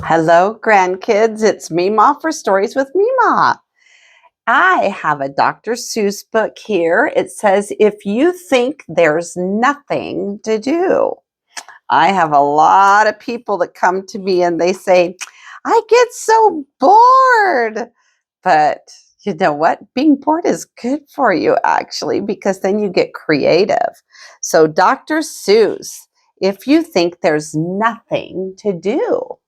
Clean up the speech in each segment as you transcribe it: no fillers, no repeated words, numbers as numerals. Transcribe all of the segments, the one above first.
Hello, grandkids. It's Mema for Stories with Mema. I have a Dr. Seuss book here. It says, If you think there's nothing to do. I have a lot of people that come to me and they say, I get so bored. But you know what? Being bored is good for you, actually, because then you get creative. So, Dr. Seuss, if you think there's nothing to do.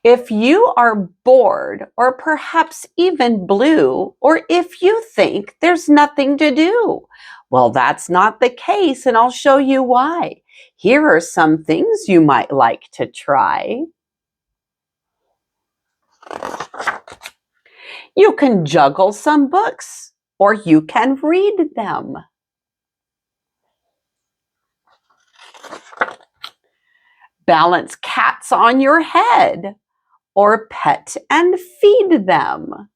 If you are bored or perhaps even blue, or if you think there's nothing to do, well, that's not the case, and I'll show you why. Here are some things you might like to try. You can juggle some books, or you can read them. Balance cats on your head, or pet and feed them.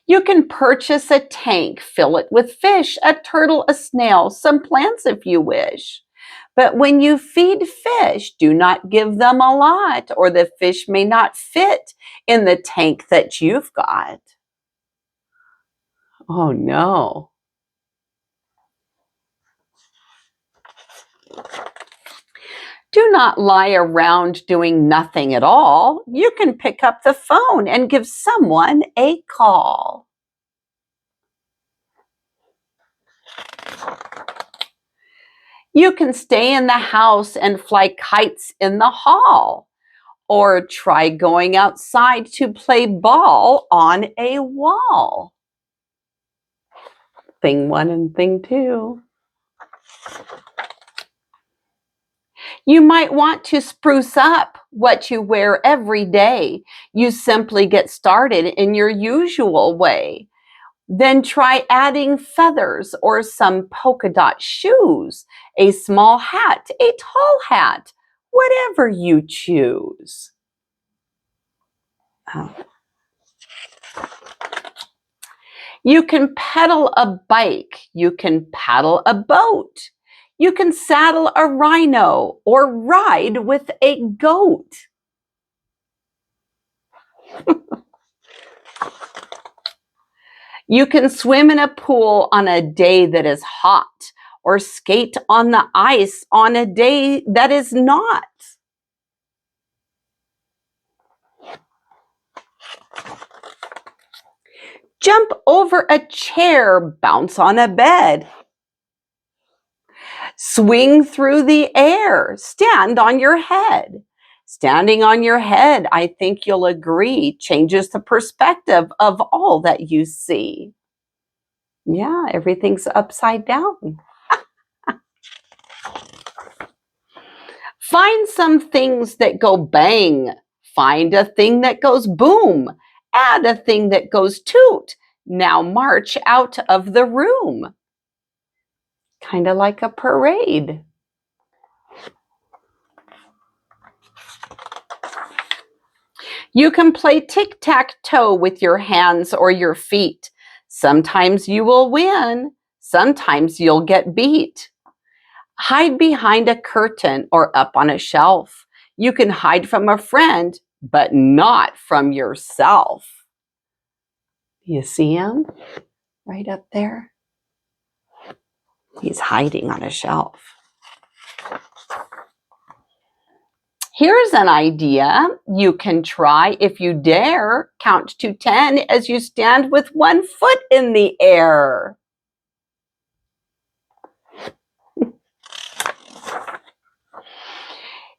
You can purchase a tank, fill it with fish, a turtle, a snail, some plants if you wish. But when you feed fish, do not give them a lot, or the fish may not fit in the tank that you've got. Oh no. Do not lie around doing nothing at all. You can pick up the phone and give someone a call. You can stay in the house and fly kites in the hall, or try going outside to play ball on a wall. Thing one and thing two. You might want to spruce up what you wear every day. You simply get started in your usual way. Then try adding feathers or some polka dot shoes, a small hat, a tall hat, whatever you choose. Oh. You can pedal a bike. You can paddle a boat. You can saddle a rhino or ride with a goat. You can swim in a pool on a day that is hot, or skate on the ice on a day that is not. Jump over a chair, bounce on a bed. Swing through the air, stand on your head. Standing on your head, I think you'll agree, changes the perspective of all that you see. Yeah, everything's upside down. Find some things that go bang. Find a thing that goes boom. Add a thing that goes toot. Now march out of the room. Kind of like a parade. You can play tic-tac-toe with your hands or your feet. Sometimes you will win. Sometimes you'll get beat. Hide behind a curtain or up on a shelf. You can hide from a friend, but not from yourself. You see him right up there? He's hiding on a shelf. Here's an idea you can try if you dare. Count to 10 as you stand with one foot in the air.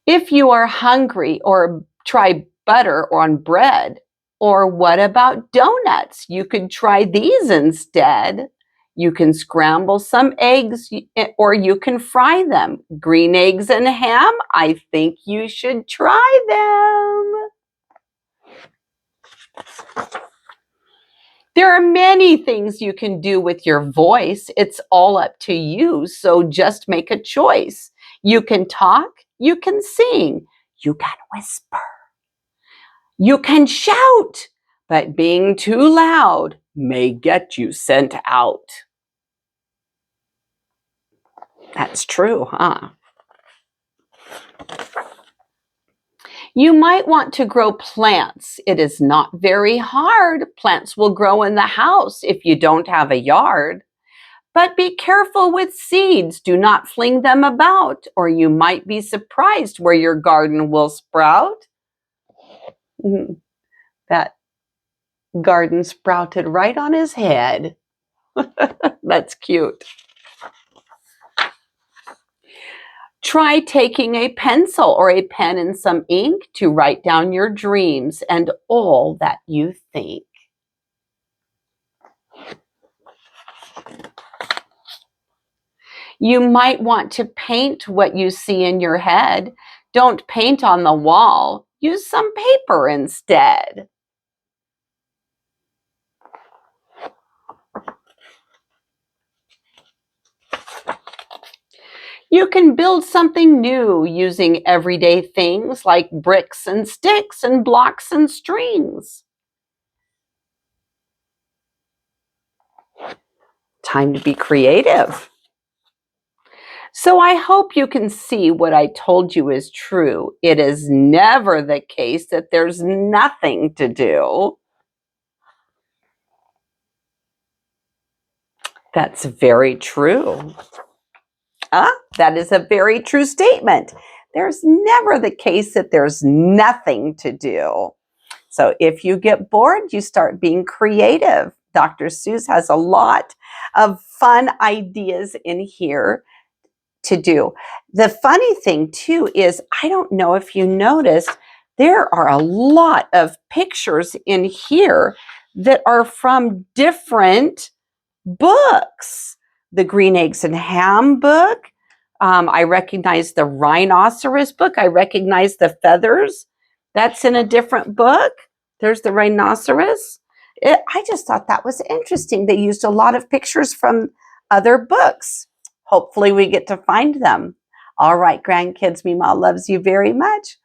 If you are hungry, or try butter on bread. Or what about donuts? You could try these instead. You can scramble some eggs, or you can fry them. Green eggs and ham, I think you should try them. There are many things you can do with your voice. It's all up to you, so just make a choice. You can talk, you can sing, you can whisper, you can shout, but being too loud may get you sent out. That's true, huh? You might want to grow plants. It is not very hard. Plants will grow in the house if you don't have a yard. But be careful with seeds. Do not fling them about, or you might be surprised where your garden will sprout. That garden sprouted right on his head. That's cute. Try taking a pencil or a pen and some ink to write down your dreams and all that you think. You might want to paint what you see in your head. Don't paint on the wall. Use some paper instead. You can build something new using everyday things like bricks and sticks and blocks and strings. Time to be creative. So I hope you can see what I told you is true. It is never the case that there's nothing to do. That's very true. That is a very true statement. There's never the case that there's nothing to do. So if you get bored, you start being creative. Dr. Seuss has a lot of fun ideas in here to do. The funny thing too is, I don't know if you noticed, there are a lot of pictures in here that are from different books. The Green Eggs and Ham book. I recognize the rhinoceros book. I recognize the feathers. That's in a different book. There's the rhinoceros. I just thought that was interesting. They used a lot of pictures from other books. Hopefully we get to find them. All right, grandkids, Mema loves you very much.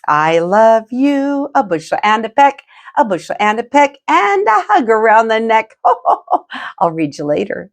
I love you, a bushel and a peck, a bushel and a peck, and a hug around the neck. I'll read you later.